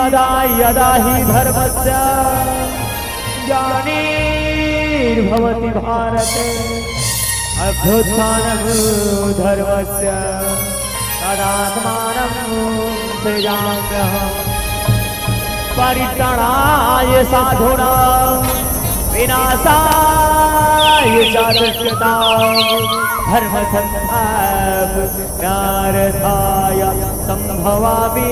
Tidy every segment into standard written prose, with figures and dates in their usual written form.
यदा यदा हि धर्मस्य ग्लानिर्भवति भारते अभ्युत्थानं धर्मस्य तदात्मानं सृजाम्यहम् परित्राणाय साधूनां विनाशाय च दुष्कृतां धर्मसंस्थापनार्थाय संभवामि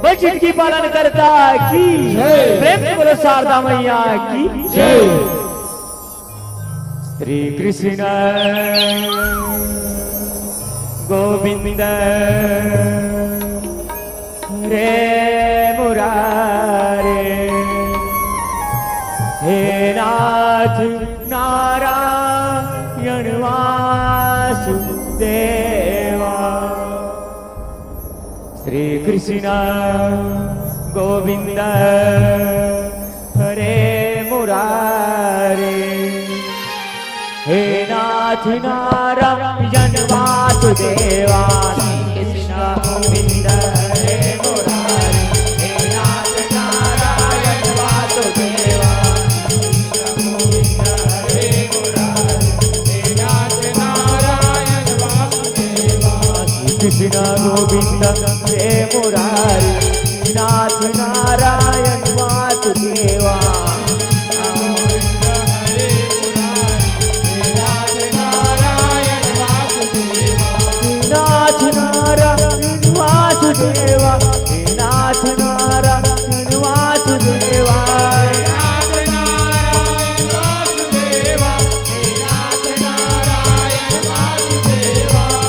वचन की पालन करता की प्रेम से बोलो शारदा मैया की जय। श्री कृष्ण गोविंद रे मुरारे हे नाथ नारायण वासुदेवा। श्री कृष्ण गोविंद हरे मुरारे हे नाथ नारायण वासुदेवा। कृष्ण गोविंद हरे मुरारे हे नाथ नारायण वासुदेवा। कृष्ण गोविंद हरे मुरारे हे नाथ नारायण वासुदेवा। नाथ नारायण वासुदेवा हे नाथ नारायण वासुदेवा।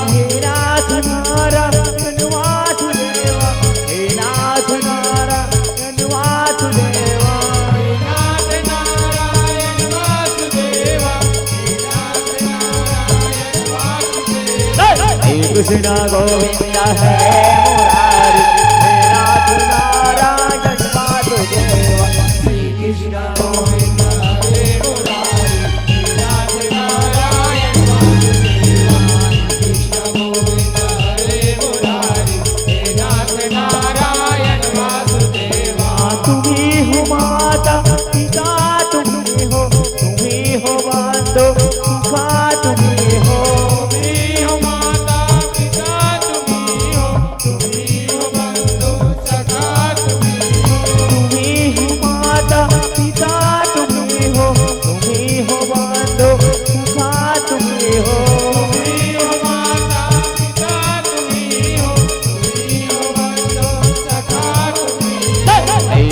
हे नाथ नारायण वासुदेवा हे नाथ नारायण वासुदेवा। कृष्ण गोविंद हरे मुरारी हे नाथ नारायण वासुदेवा। श्री कृष्ण गोविंद हरे मुरारी हे नाथ नारायण वासुदेवा। कृष्ण गोविंद हरे मुरारी हे नाथ नारायण वासुदेवा। तुम्ही हो माता पिता तुम्ही हो बंधु सुखा तुम्ही हो।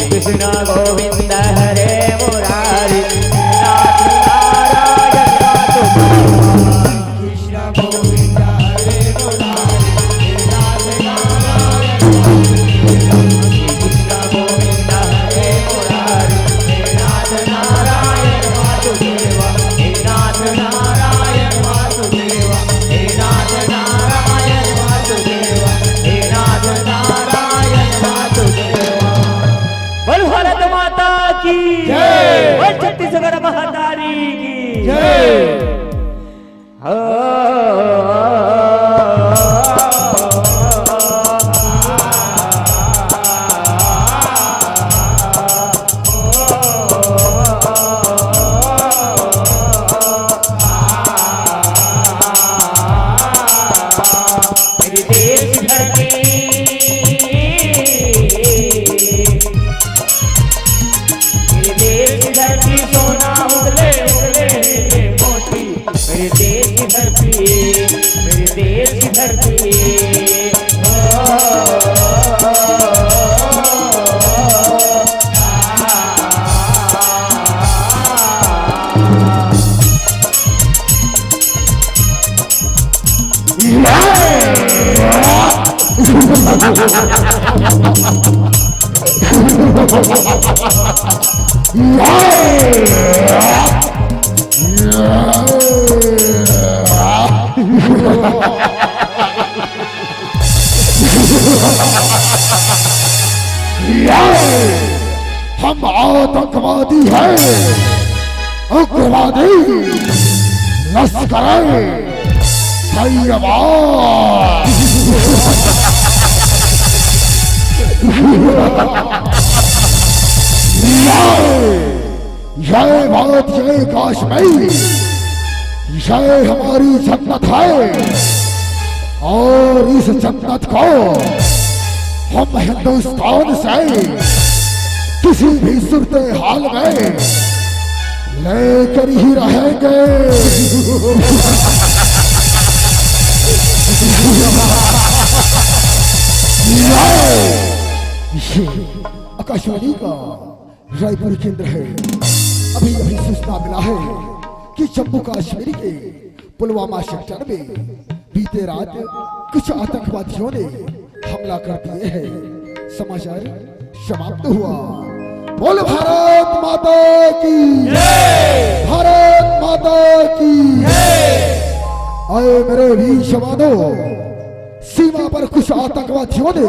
कृष्ण गोविंद हरे मुरारी नाथ नारायण वासुदेवा। कृष्ण गोविंद हरे मुरारी नाथ नारायण वासुदेवा। कृष्ण गोविंद हरे मुरारी नाथ नारायण वासुदेवा। नाथ नारायण वासुदेवा नाथ नारायण वासुदेवा नाथ नारायण वासुदेवा। बोल भारत माता की जय। बोल छत्तीसगढ़ महातारी की जय। मेरे देश की धरती सोना उगले उगले मोती। मेरे देश की धरती मेरे देश की धरती। हम आतंकवादी हैं, उग्रवादी लश्कर धन्यवाद। यह बात ये कश्मीर, यह हमारी जन्नत है और इस जन्नत को हम हिंदुस्तान से किसी भी सूरत हाल में लेकर ही रहेंगे। ये आकाशवाणी का रायपुर केंद्र है। अभी अभी सूचना मिला है कि जम्मू कश्मीर के पुलवामा सेक्टर में बीते रात कुछ आतंकवादियों ने हमला कर दिए हैं। समाचार समाप्त हुआ। बोल भारत माता की जय, भारत माता की जय। आए मेरे वीर जवानों, सीमा पर कुछ आतंकवादियों ने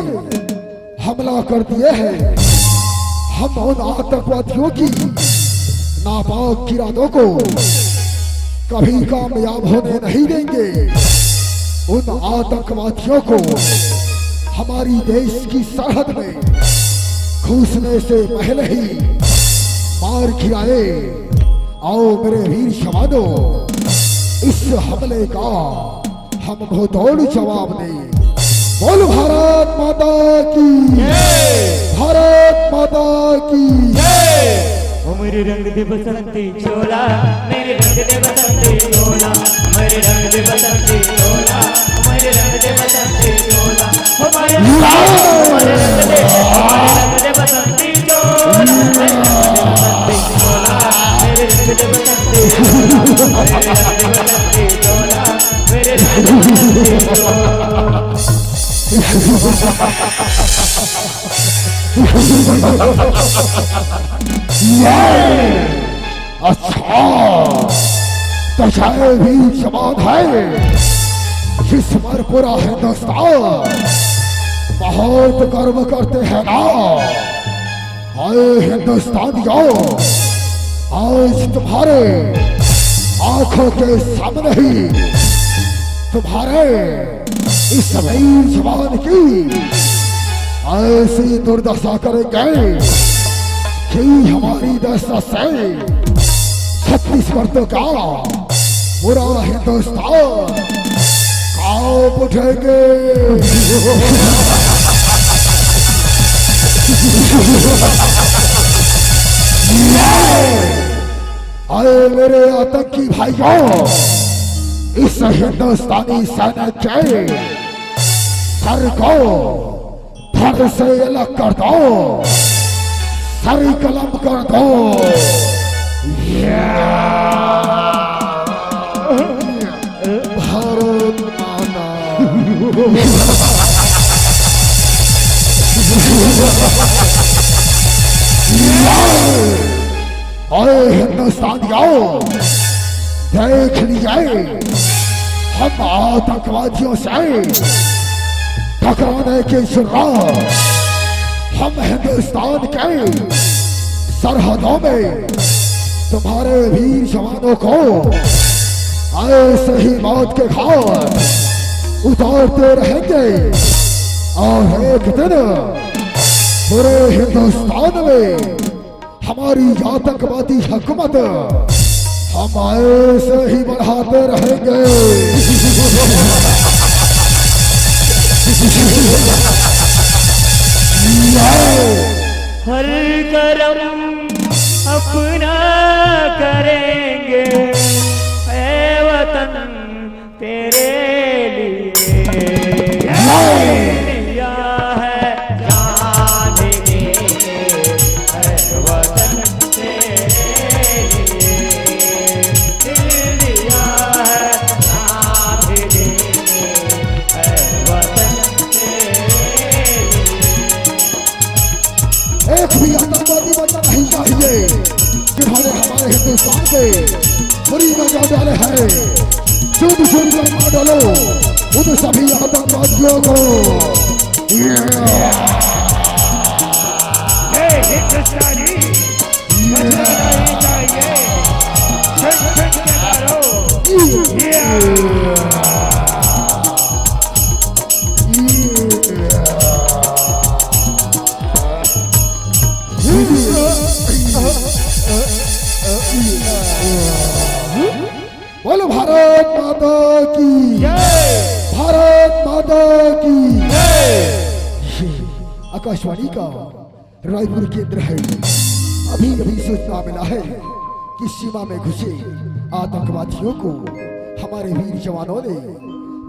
हमला कर दिए हैं। हम उन आतंकवादियों की नापाक इरादों को कभी कामयाब होने नहीं देंगे। उन आतंकवादियों को हमारी देश की सरहद में घुसने से पहले ही मार गिराए। आओ मेरे वीर जवानों, इस हमले का हम मुंहतोड़ जवाब दें। बोल भारत माता की जय, भारत माता की जय। मेरे रंग दे बसंती चोला, मेरे रंग दे बसंती चोला, मेरे रंग दे बसंती चोला, मेरे रंग दे बसंती चोला, हमारे रंग दे बसंती चोला, मेरे रंग दे बसंती चोला, मेरे रंग दे बसंती चोला, मेरे रंग दे बसंती चोला। अच्छा, तो चाहे भी जवान है जिस पर पूरा हिंदुस्तान बहुत गर्व करते हैं ना। आए हिंदुस्तानियों, आज तुम्हारे आंखों के सामने ही तुम्हारे इस वीर जवान की ऐसी दुर्दशा करेंगे कि हमारी दशा से छत्तीसगढ़ का पूरा हिंदुस्तान कांप उठेंगे। आए मेरे आतंकी भाइयों, इस हिंदुस्तानी सेना के सर को धड़ से अलग कर दो, सर कलम कर दो। भारत माता। अरे हिंदुस्तानियों, देख लीजिए, हम आतंकवादियों से टकराने के शुरुआत हम हिंदुस्तान के सरहदों में तुम्हारे वीर जवानों को ऐसे ही मौत के घाट उतारते रहेंगे। और एक दिन पूरे हिंदुस्तान में हमारी आतंकवादी हुकूमत हम ऐसे ही बढ़ाते रहेंगे। हर करम अपना करेंगे ऐ वतन तेरे लिए। दिया है जान देंगे ऐ वतन तेरे लिए। दिया है जान देंगे ऐ वतन तेरे लिए। एक भी आतंकवादी बचा नहीं चाहिए जिन्होंने हमारे हिंदुस्तान पे बुरी नजर डाले हैं। शुद्ध शुद्ध कर मार डालो उन सभी आतंकवादियों को। हिंदुस्तानी बचना नहीं चाहिए। छट छट के मारो। बोलो भारत माता की जय भारत माता की जय। ये आकाशवाणी का रायपुर केंद्र है। अभी अभी सूचना मिला है कि सीमा में घुसे आतंकवादियों को हमारे वीर जवानों ने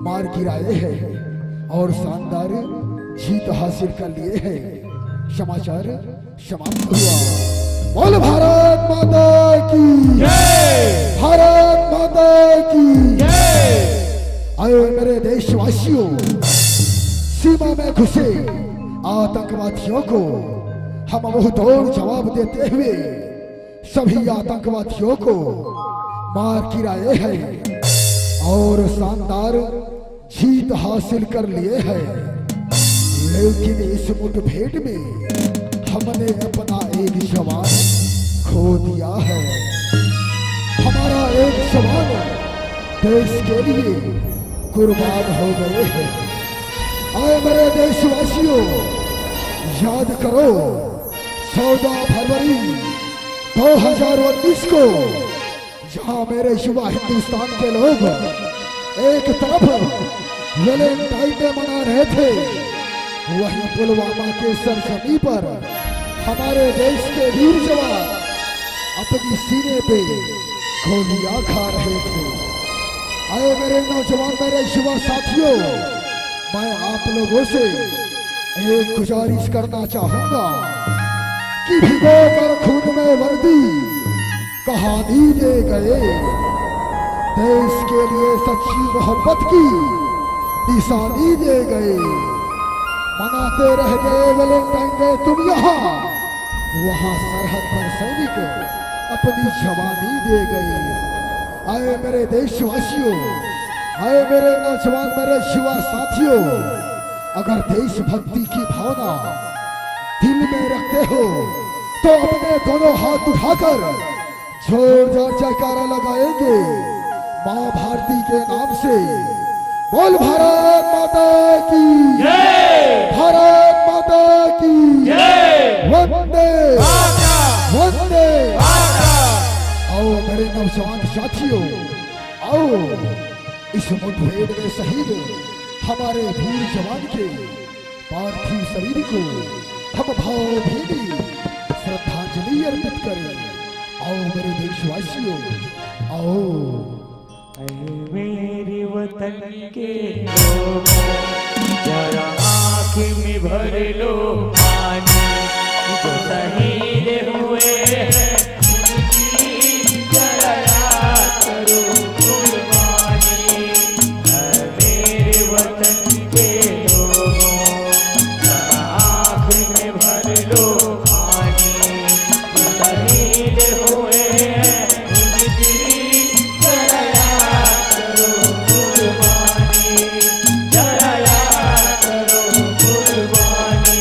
मार गिराए हैं और शानदार जीत हासिल कर लिए हैं। समाचार समाप्त हुआ। बोल भारत माता की जय भारत माता की जय। आए मेरे देशवासियों, सीमा में घुसे आतंकवादियों को हम मुंह तोड़ जवाब देते हुए सभी आतंकवादियों को मार गिराए हैं और शानदार जीत हासिल कर लिए हैं। लेकिन इस मुठभेड़ में हमने अपना एक जवान खो दिया है। हमारा एक जवान देश के लिए कुर्बान हो गए हैं। आए मेरे देशवासियों, याद करो 14 फरवरी 2019 को जहां मेरे युवा हिंदुस्तान के लोग एक तरफ वैलेंटाइन डे मना रहे थे, वहीं पुलवामा के सरजमी पर हमारे देश के वीर जवान अपनी सीने पे गोलियां खा रहे थे। आए मेरे नौजवान, मेरे युवा साथियों, मैं आप लोगों से एक गुजारिश करना चाहूंगा कि भिगो कर खून में वर्दी कहानी दे गए, देश के लिए सच्ची मोहब्बत की निशानी दे गए। मनाते रह गए वैलेंटाइन डे तुम यहाँ, वहां सरहद पर सैनिक अपनी जवानी दे गए। आए मेरे देशवासियों, आए मेरे नौजवान, मेरे युवा साथियों, अगर देशभक्ति की भावना दिल में रखते हो तो अपने दोनों हाथ उठाकर जोरदार जयकारा लगाएंगे मां भारती के नाम से। बोल भारत माता की जय भारत माता की जय। वंदे मातरम वंदे। मातरम। आओ मेरे नौजवान साथियों, आओ इस मुठभेड़ में शहीद हमारे वीर जवान के पार्थिव शरीर को हम भावभीनी श्रद्धांजलि अर्पित करें। आओ मेरे देशवासियों, आओ। मेरे वतन के लोगों, जरा आँख में भर लो पानी, जो शहीद हुए हैं उनकी जरा याद करो कुर्बानी। मेरे वतन के लोगों, जरा आँख में भर लो पानी, जो शहीद हुए हैं उनकी जरा याद करो कुर्बानी, जरा याद करो कुर्बानी,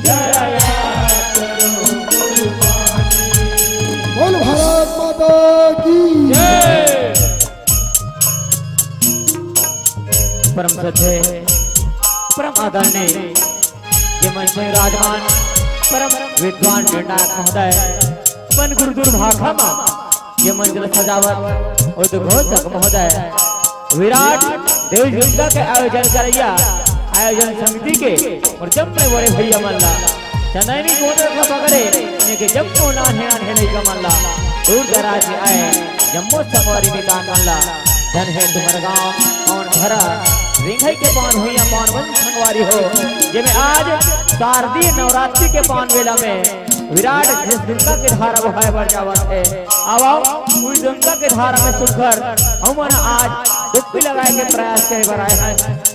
जरा याद करो कुर्बानी। बोल भारत माता की जय। परम श्रद्धेय, परम आदरणीय ये मंच में विराजमान परम विद्वान जननायक महोदय पन गुरुदुर भाखमा, ये मंजिल सजावत उद्घोषक महोदय, विराट देव दुर्गा के आयोजन करैया आयोजन समिति के और जब में बड़े भैया मल्ला चंदैनी गोदर का पकड़े इनके जब को नान्हे नान्हे नहीं का मल्ला दूर दराज से आए जम्मू सवारी निकाल मल्ला धन है तुम्हारा गाँव और भरा रिंघई के पान हुई पान बन संगवारी हो। जे में आज शारदीय नवरात्रि के पान वेला में विराट जिस दुर्गा के धारा बहाए बढ़ जावत है, आओ उस दुर्गा के धारा में सुखकर हमन आज डुबकी लगाए के प्रयास करे बर आए हैं।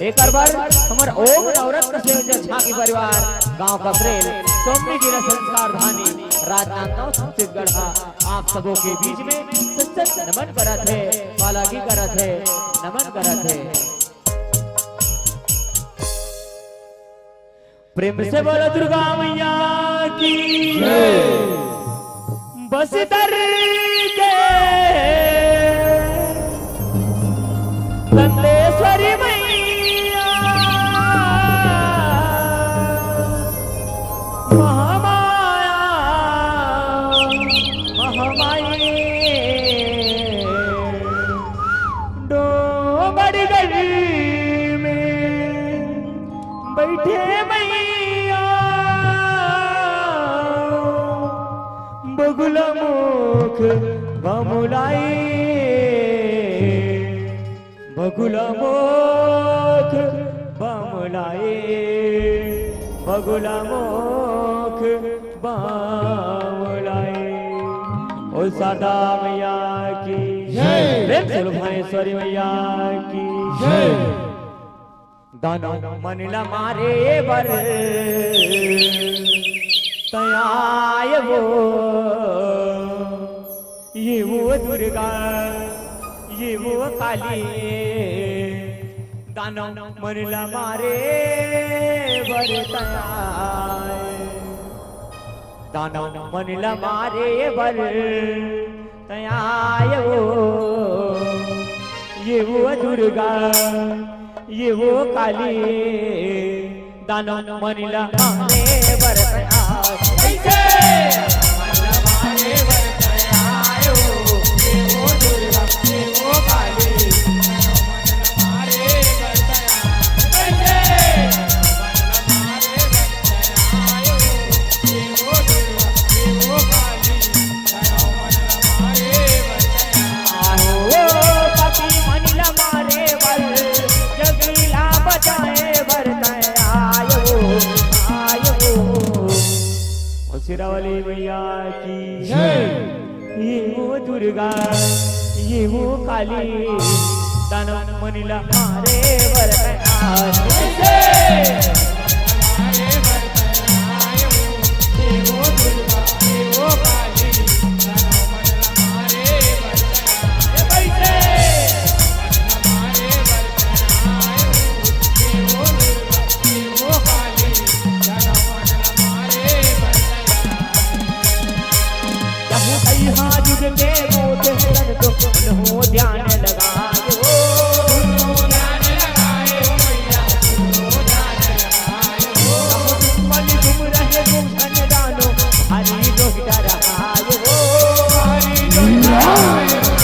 एक बार हमर ओम नवरत्न से झांकी परिवार गांव का प्रेम सोमनी जिला संस्कार धानी राजनांदगांव छत्तीसगढ़ आप सबों के बीच में सच्चा नमन करत है, पालागी करत है, नमन करत है। प्रेम से बोलो दुर्गा मैया की बस दर के दंतेश्वरी मैया महामाया महामाई गली में बैठे मैया बगुला मुख बमुलाई बगुला मुख बमुलाई बगुला मुख बमुलाई। ओ सादा मैया की जय, सुलभानेश्वरी मैया की जय। दानो मनला मारे बर तयाय वो ये वो दुर्गा ये वो काली दानो मनला मारे बर तयाय दानो मनला मारे बर तयाय वो ये वो दुर्गा ये वो काली दानो मनला मारे बर तयाय कैसे मनला मारे बर तयाय ये वो दुर्गा ये वो काली सिरावली मैया की जय। ये वो दुर्गा ये वो काली दानो मनला मारे बर तयाय ये वो दुर्गा ये वो काली दानो मनला मारे बर तयाय ये वो दुर्गा ये वो काली दानो मनला मारे बर हाँ जुग के मोते हरन तो हो ध्यान लगाए हो ध्यान लगाए हो मैया ध्यान लगाए हो मन तुम रहे तुम धन दानो हरि जो डराए हो हरि जो डराए हो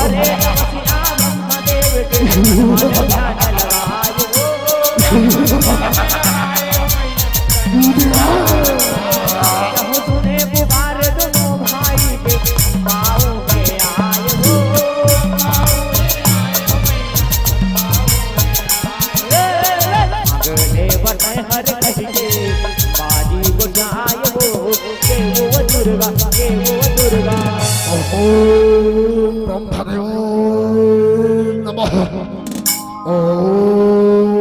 अरे सिया ब्रह्मदेव के ध्यान लगाए हो पुकार दोनों भाई के पाँव पे आए हो अगले बटे हर कहीं के बाजी बुझाए हो के वो दुर्गा के वो दुर्गा। ओम ब्रह्मदेव नमः ओम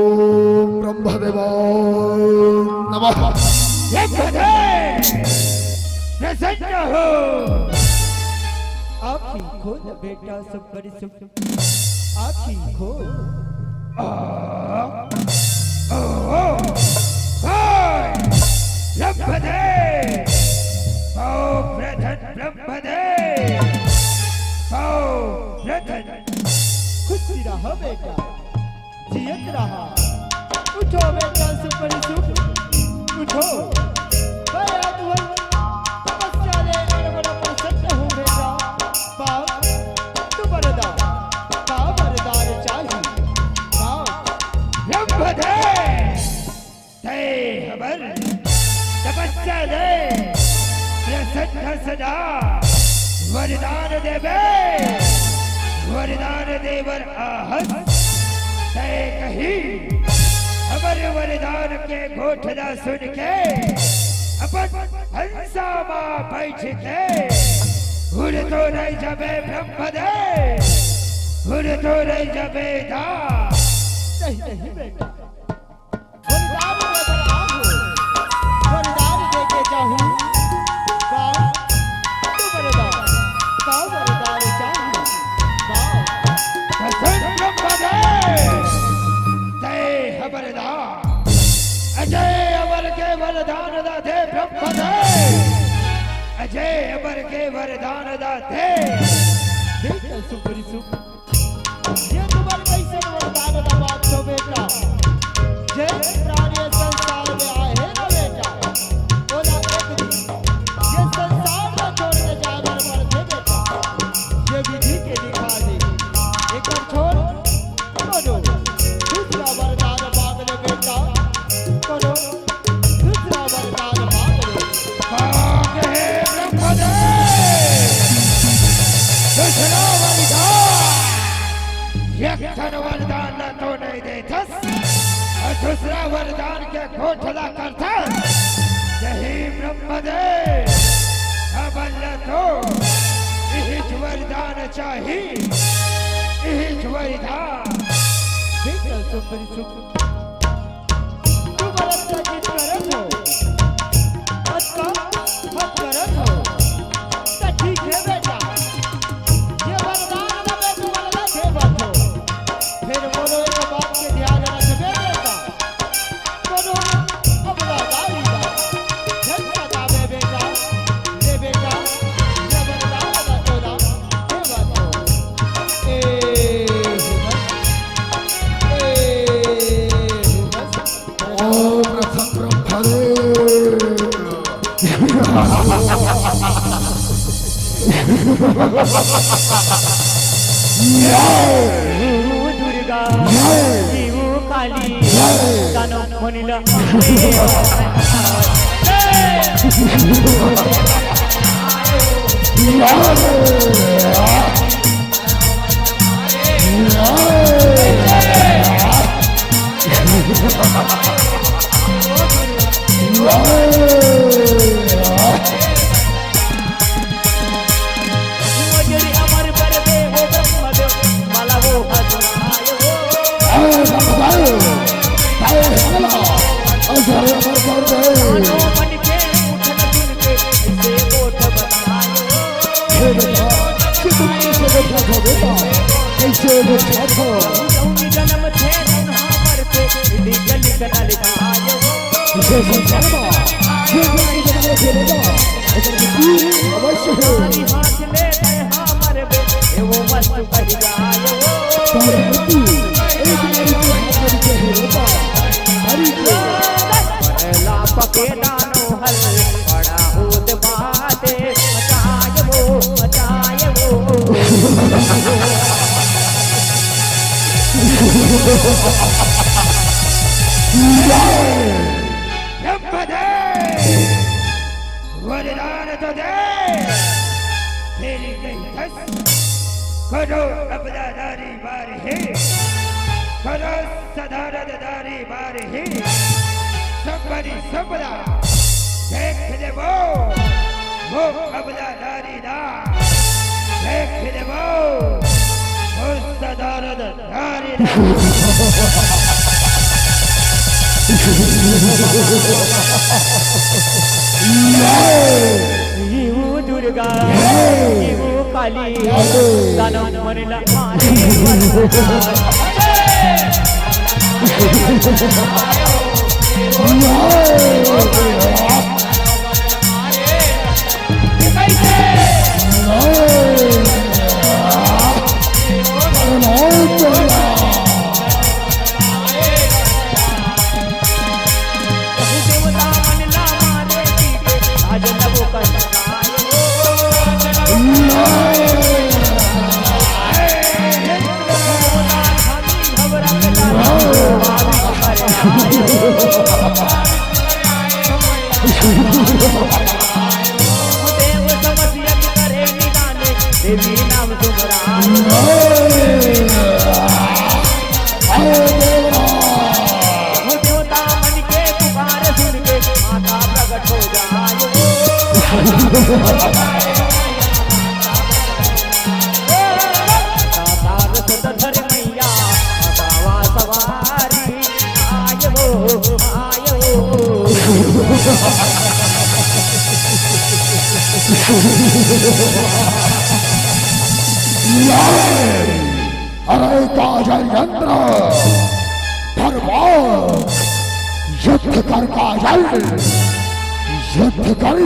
ब्रह्मदेव नमः। प्रसन्न हो आँखी खोल बेटा सब बड़ी सुख आँखी खोल ब्रह्मदेव ओ प्रधान ब्रह्मदेव ओ प्रधान खुशी रहा बेटा जियत रहा उठो बेटा सब बड़ी सुख उठो तपस्या दे प्रसन्न सदा वरदान देवे वरदान देवर आहस तय कही अमर वरदान के घोषणा सुन के अपन हंसा मां बैठ के उड़ तो नहीं जबे ब्रह्मदेव उड़ तो नहीं जबे दा नहीं बेटा अजय अमर के वरदान दाते ब्रह्मदेव अजय अमर के वरदान दाते बेटा सुपरी सुप ये तुम्हारे कैसे वरदान दा बात हो बेटा जय प्राणी संसार में आए हैं ना बेटा बोला एक दिन ये संसार में छोड़ के जाकर मर थे बेटा ये विधि के दिखा दे दूसरा वरदान एक धन वरदान न तो नहीं देतस और दूसरा वरदान के घोषणा करता यही ब्रह्मदेव अब न तो इहिच वरदान चाहिए इहिच वरदान बेटा सुपर सुख तू गलत का चीज करत हो अच्छा मत करत हो तो ठीक है बेटा ये वरदान ना मैं तुम्हारा दे बात हो फिर बोलो एक बात के ध्यान रखबे बेटा करो अब दादी का झटका दावे बेटा ले बेटा ये वरदान ना तो दा ये बात हो ए दुर्गा जीव काली दानो मनिला जन्म थे पर पे लीगल कना लिखायो अवश्य हाथ ले हमर बे वो मस्त बढ़ गायो ला पके दानो हल बड़ा होत बाते मचाए वो वरदान तो दे तेरी नहीं धस करो अपना दारी बार है करो सदारद दारी बार है सबरी सबला देख ले वो अपना दारी दा देख ले वो सदारद दारी दा जीव दुर्गा जीव काली दानो मनिला मारे देव समसियत करे निदाने देवी नाम सुमरान देवता मन के पुकार सुन के माता प्रकट हो जायो सातार सतधर मैया गावा सवारी आयो अरे काजल यंत्र धर्मार युद्ध कर काजल युद्ध कर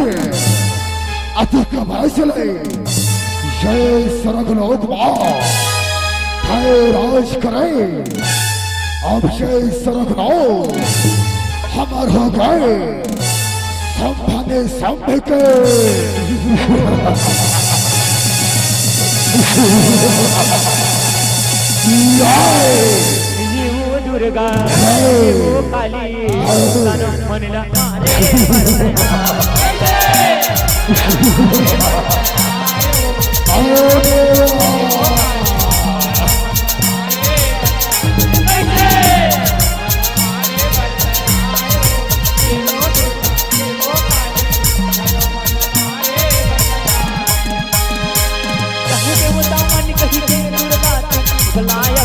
अधिक वैसले ये स्वर्गलोक राज करे अब ये स्वर्गलोक हमर हो गए संभने संभ के जीव दुर्गा जीव काली दानो मनिला मारे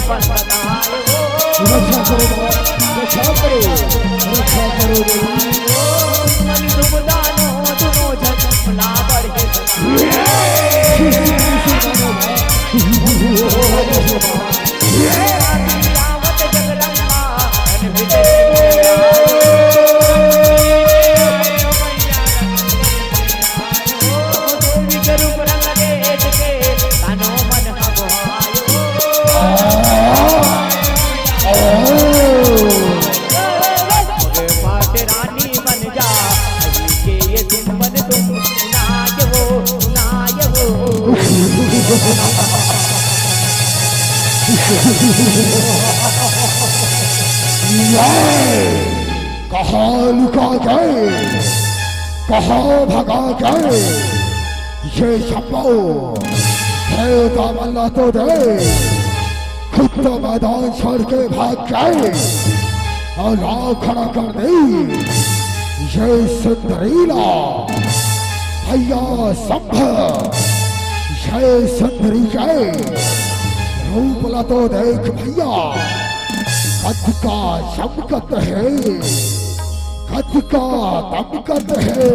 अपन बताए वो रक्षा करो बाबा, रक्षा करो, रक्षा करो देवी। मन दुबदानो दुनो झटला बढ़े आवत जगदम्बा देवी के रूप रंग देख के तानो मन माटे रानी बन जा के ये दिन बन तुम नाय हो कहाँ लुका गए, कहाँ भगा गए ये शंभू, देवता मल्ला तो दे, खुद तो मैदान छोड़ के भाग गए और लाव खड़ा कर दी ये सुंदरीला। भैया संभ ये सुंदरी गए रूपला तो देख भैया, कद का चमकत है, कद का दमकत है।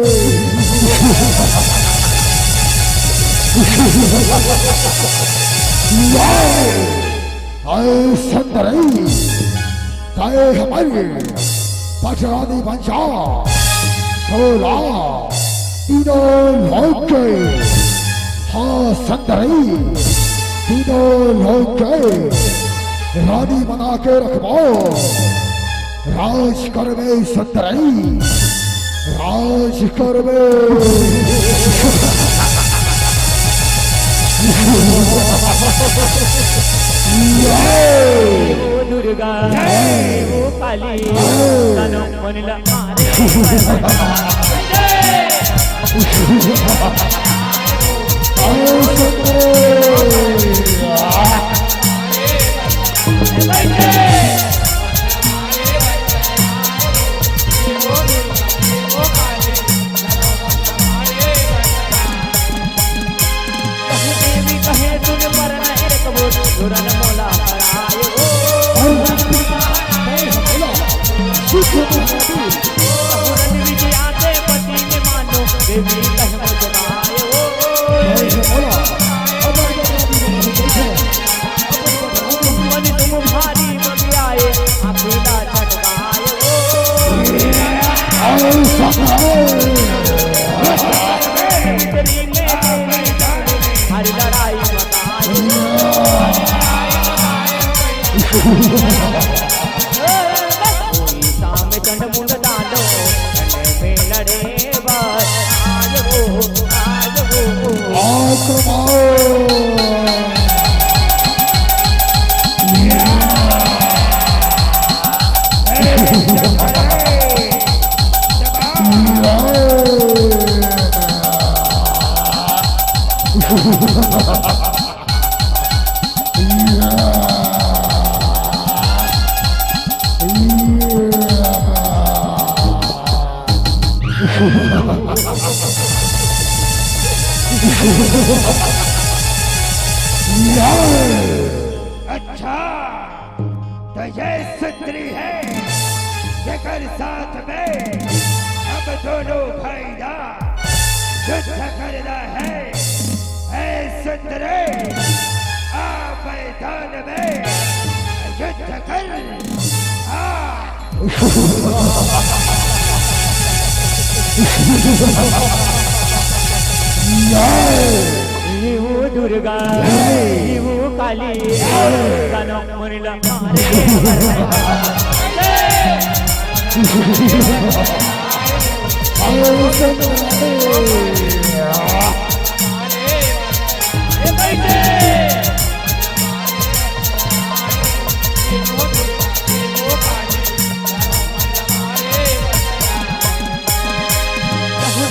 आए सुंदरी ताए हमारे पचरानी बंशा तोला तीनों लोग गए। हाँ सुंदरी तीनों लोग गए, रानी बना के रखवाओ, राज करवे सुंदरी, राज करवे। वो दुर्गा वो काली तनो मन मारे दुरन मोला कराए दुरन विजया के पति ने मानो देवी कह मुझाए मन तुम भारी बबियाए अकेला छटकाए हरी लड़ाई कोई साम चंड मुंड डालो में लड़े बस आज अच्छा तो ये सुंदरी है जेकर साथ में अब दोनों भाईदा युद्ध करना है। ऐ सुंदरी आ मैदान में युद्ध कर वो दुर्गा वो काली तनो मन मारे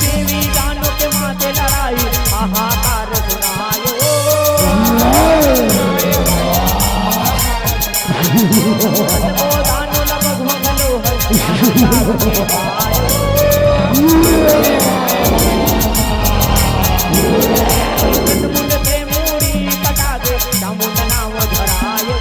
देवी जानो के माते लड़ाई हाहाकार सुनायो दानो लब भगलो मुंड से मूड़ी कटा दे मुंड नाव धरायो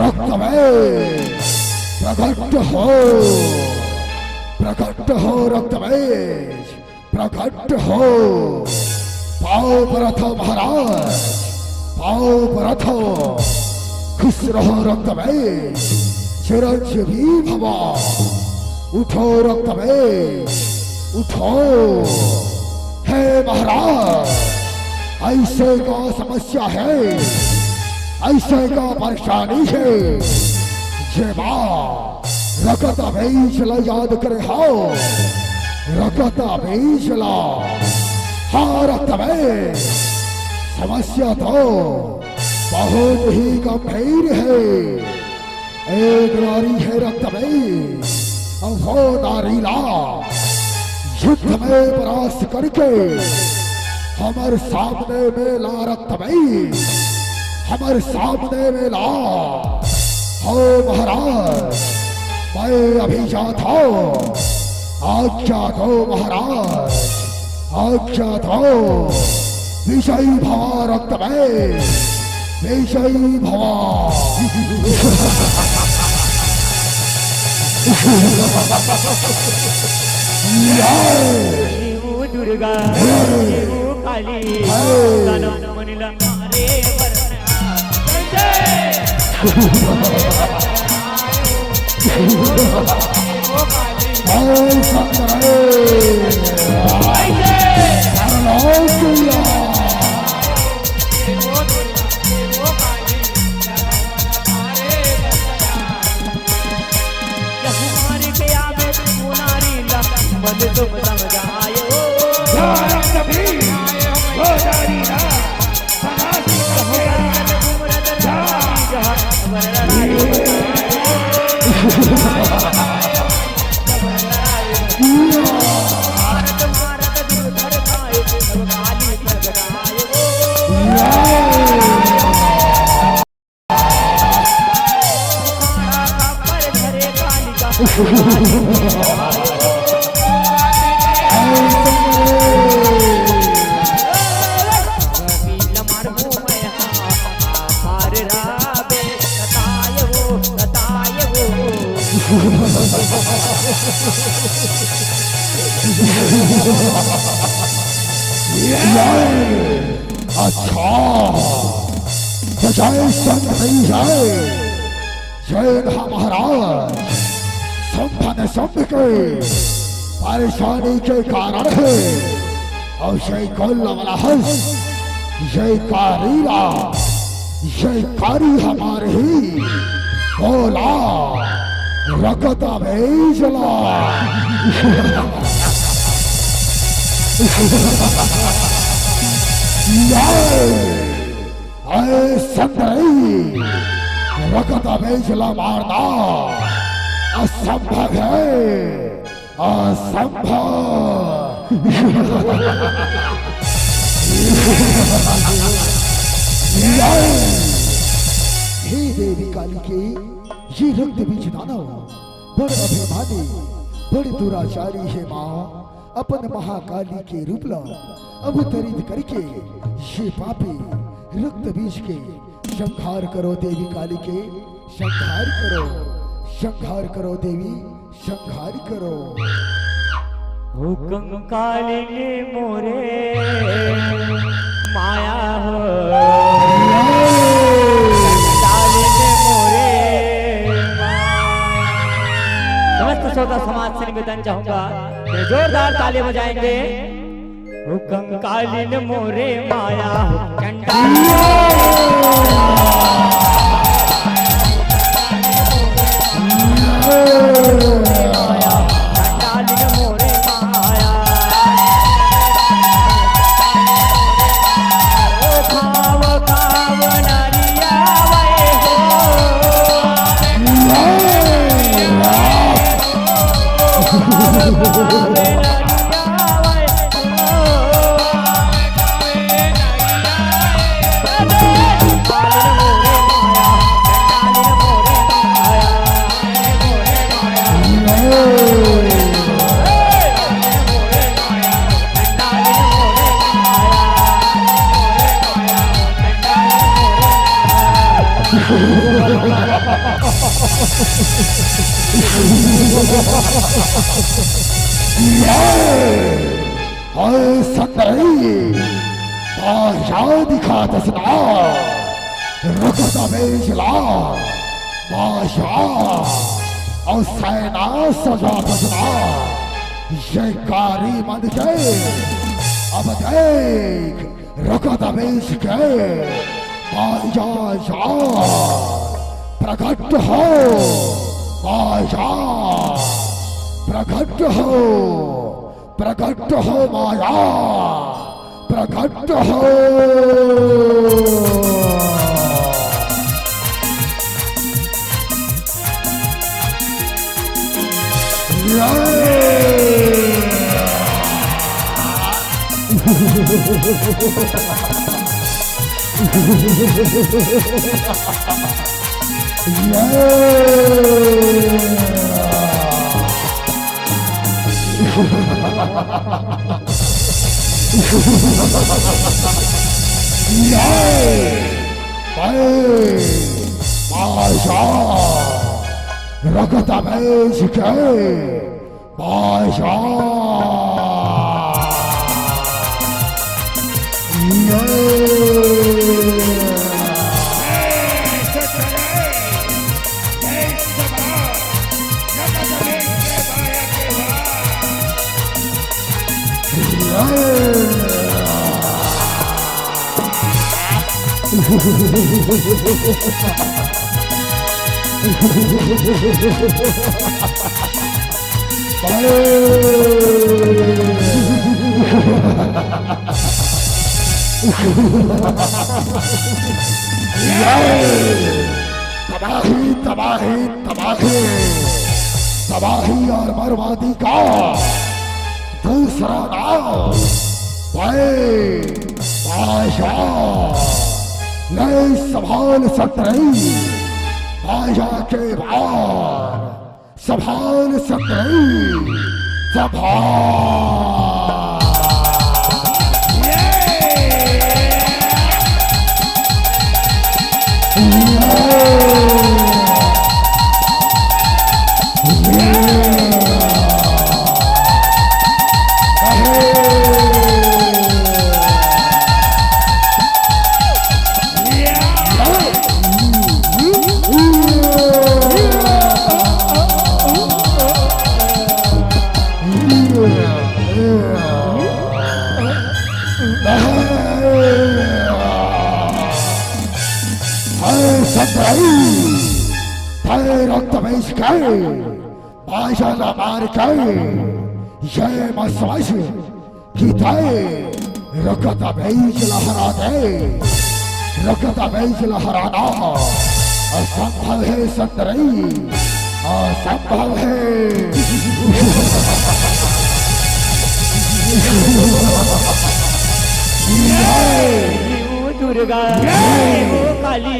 रक्त में प्रकट हो, प्रकट हो रक्त में प्रकट हो। पाओ परथ महाराज, पाओ परथ, खुश रहो रक्त में चिरंजीवी भवा। उठो रक्त में उठो। हे महाराज, ऐसे का समस्या है, ऐसे का परेशानी है। जे माँ रकत बेचला याद करे हाओ, रकत बेचला हाँ रक्त में समस्या तो बहुत ही गंभीर है। एक नारी है रक्त में, वो नारीला युद्ध में परास्त करके हमारे सामने में ला रक्त में, हमारे सामने में ला। हो महाराज, मैं अभी जाता हूँ, आज्ञा दो महाराज, आज्ञा दो। विजयी भवा रक्त में, विजयी भवा। शिव दुर्गा शिव काली तन मनिला रे तुम समझायो रक्त भी वो नारी ना सदा अच्छा बजाय संग नहीं जाए। जय महाराज, संभन संभ के परेशानी के कारण है। और जय गोल्ला हंस, जय कारीला, जय कारी हमारे ही बोला रकता भेजला। संतरी रकता बेचला मारना असंभव है, असंभव। हे देवी काली के ये रक्त बीज दानव बड़ अभिमानी, बड़ दुराचारी है माँ। अपन महाकाली के रूप ला अवतरित करके ये पापी रक्त बीज के संहार करो देवी काली के, संहार करो, संहार करो देवी, संहार करो। हुक्म कालिनी मोरे माया हो, कालिनी मोरे समस्त श्रोता समाज से निवेदन चाहूंगा कि जोरदार ताली बजाएंगे। हुक्म कालिन मोरे माया हो चंडाल सतरई बादशाह दिखा दसना रखता बेचला बादशाह और सेना सजा दसना ये कारी मन के अब देख रखता बेच के बादशाह प्रकट हो बादशाह प्रकट हो माया प्रकट हो रखता बेच के बादशाह तबाही तबाही तबाही तबाही और बर्बादी का दूसरा नाम बादशाह नहीं संभाल सकते बादशाह के बार संभाल सकते संभाल बादशाह मार के ये मसवास की रखता बेच लहरा दे रखता बेच लहराना असंभव है सतरई असंभव है दुर्गा काली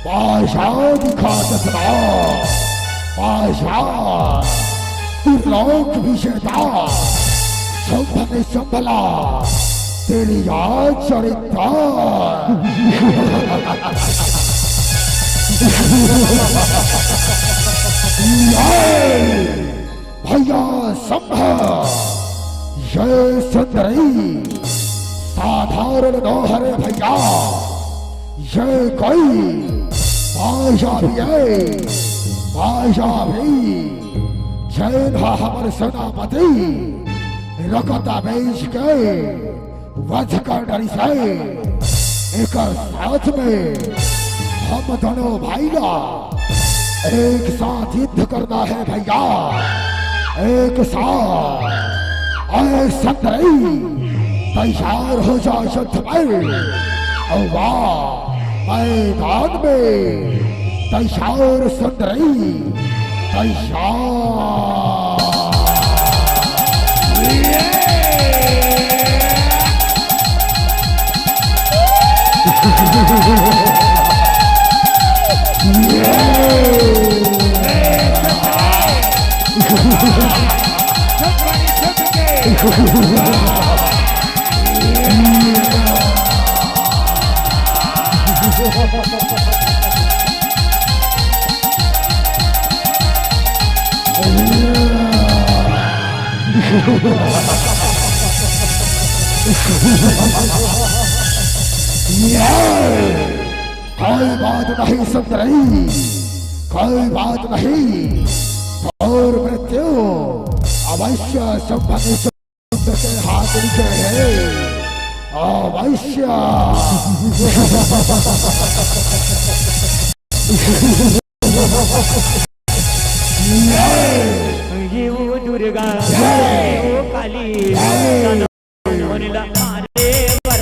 बादशाह दिखा दसना बादशाह त्रिलोक विजेता संभले संभला तेरी याद चरिता भैया संभव ये सुंदरी साधारण नौहरे भैया, ये कोई बाजा भी है, बाजा भी जैन हमर सेनापति रकता बेच के वध कर डरी से एक साथ में हम दोनों भाईला एक साथ युद्ध करना है भैया, एक साथ। और सुंदरी तैयार हो जा युद्ध में, और वाह मैदान में तैयार सुंदरी तैयार। कोई बात नहीं सुंदरी, कोई बात नहीं, और मृत्यु अवश्य संभव के हाथ नीचे है, अवश्य। ये वो दुर्गा, ये वो काली, वनिला मारे पर